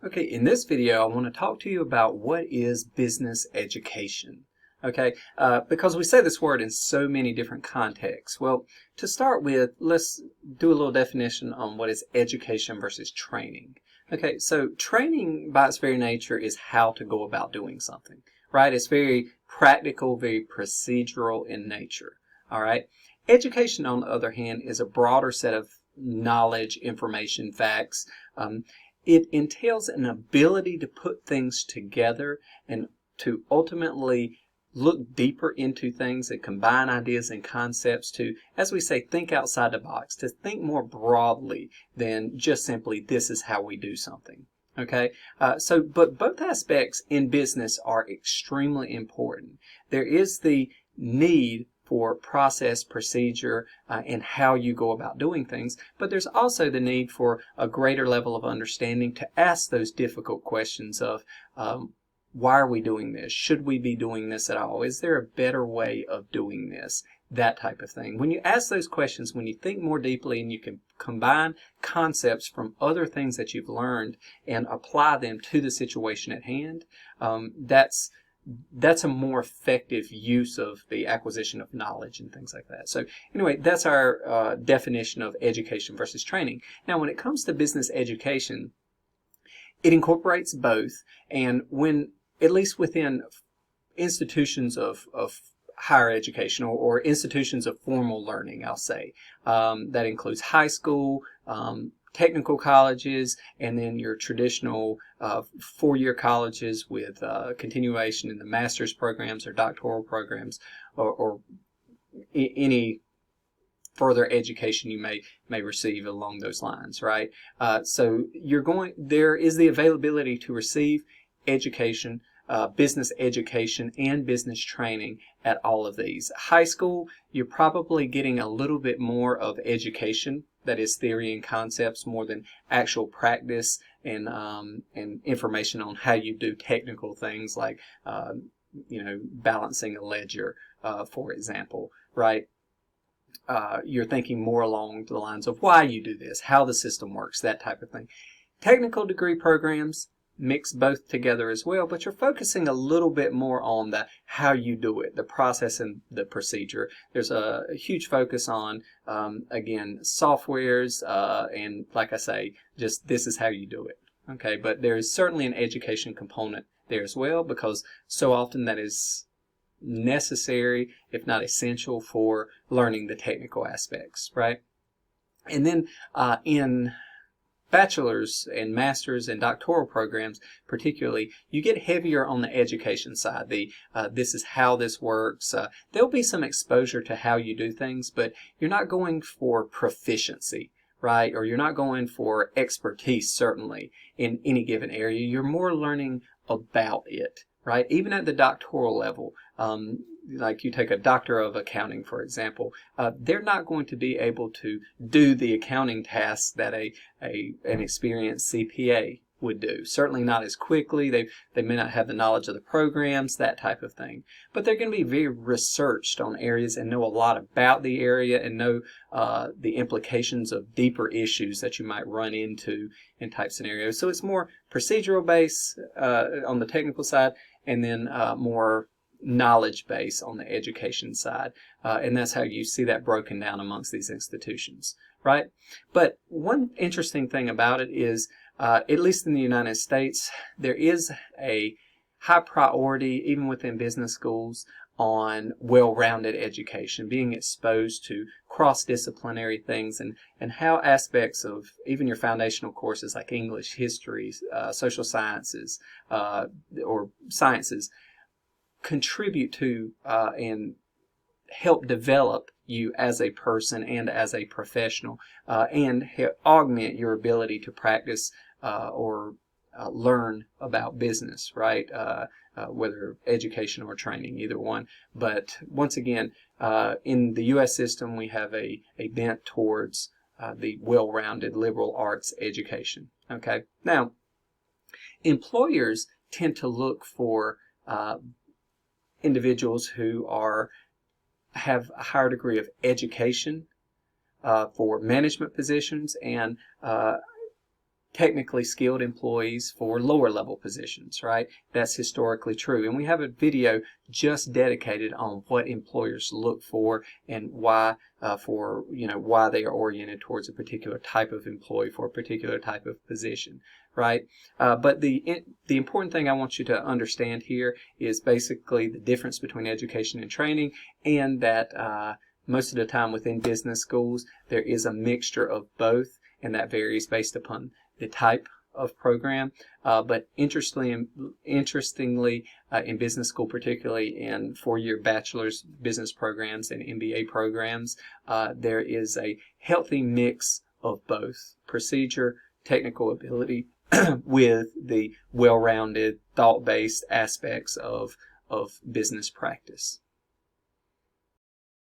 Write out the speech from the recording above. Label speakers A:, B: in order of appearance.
A: Okay, in this video, I want to talk to you about what is business education. Okay, because we say this word in so many different contexts. Well, to start with, let's do a little definition on what is education versus training. Okay, so training by its very nature is how to go about doing something, right? It's very practical, very procedural in nature, all right? Education, on the other hand, is a broader set of knowledge, information, facts. It entails an ability to put things together and to ultimately look deeper into things and combine ideas and concepts to, as we say, think outside the box, to think more broadly than just simply this is how we do something. Okay, but both aspects in business are extremely important. There is the need for process, procedure, and how you go about doing things. But there's also the need for a greater level of understanding to ask those difficult questions of why are we doing this? Should we be doing this at all? Is there a better way of doing this? That type of thing. When you ask those questions, when you think more deeply and you can combine concepts from other things that you've learned and apply them to the situation at hand, that's a more effective use of the acquisition of knowledge and things like that. So anyway, that's our definition of education versus training. Now, when it comes to business education, it incorporates both, and when, at least within institutions of higher education or institutions of formal learning, I'll say, that includes high school, technical colleges, and then your traditional four-year colleges with continuation in the master's programs or doctoral programs or any further education you may receive along those lines, right? So there is the availability to receive education, business education and business training at all of these. High school, you're probably getting a little bit more of education, that is theory and concepts, more than actual practice and information on how you do technical things like balancing a ledger, for example, right? You're thinking more along the lines of why you do this, how the system works, that type of thing. Technical degree programs mix both together as well, but you're focusing a little bit more on the how you do it, the process and the procedure. There's a huge focus on, again, softwares, and like I say, just this is how you do it. Okay, but there's certainly an education component there as well, because so often that is necessary, if not essential, for learning the technical aspects, right? And then in bachelor's and master's and doctoral programs particularly, you get heavier on the education side. This is how this works. There'll be some exposure to how you do things, but you're not going for proficiency, right? Or you're not going for expertise, certainly, in any given area. You're more learning about it, right? Even at the doctoral level, like you take a doctor of accounting, for example, they're not going to be able to do the accounting tasks that an experienced CPA would do. Certainly not as quickly. They may not have the knowledge of the programs, that type of thing. But they're going to be very researched on areas and know a lot about the area and know the implications of deeper issues that you might run into in type scenarios. So it's more procedural based on the technical side, and then more knowledge base on the education side, and that's how you see that broken down amongst these institutions, right? But one interesting thing about it is, at least in the United States, there is a high priority, even within business schools, on well-rounded education, being exposed to cross-disciplinary things and how aspects of even your foundational courses like English, history, social sciences, or sciences contribute to and help develop you as a person and as a professional, and augment your ability to practice or learn about business, right? Whether education or training, either one. But once again, in the U.S. system, we have a bent towards the well-rounded liberal arts education. Okay, now employers tend to look for individuals who have a higher degree of education for management positions, and technically skilled employees for lower level positions, right? That's historically true. And we have a video just dedicated on what employers look for and why why they are oriented towards a particular type of employee for a particular type of position, right? But the important thing I want you to understand here is basically the difference between education and training, and that most of the time within business schools there is a mixture of both, and that varies based upon the type of program. But interestingly, in business school, particularly in four-year bachelor's business programs and MBA programs, there is a healthy mix of both procedure, technical ability, with the well-rounded, thought-based aspects of business practice.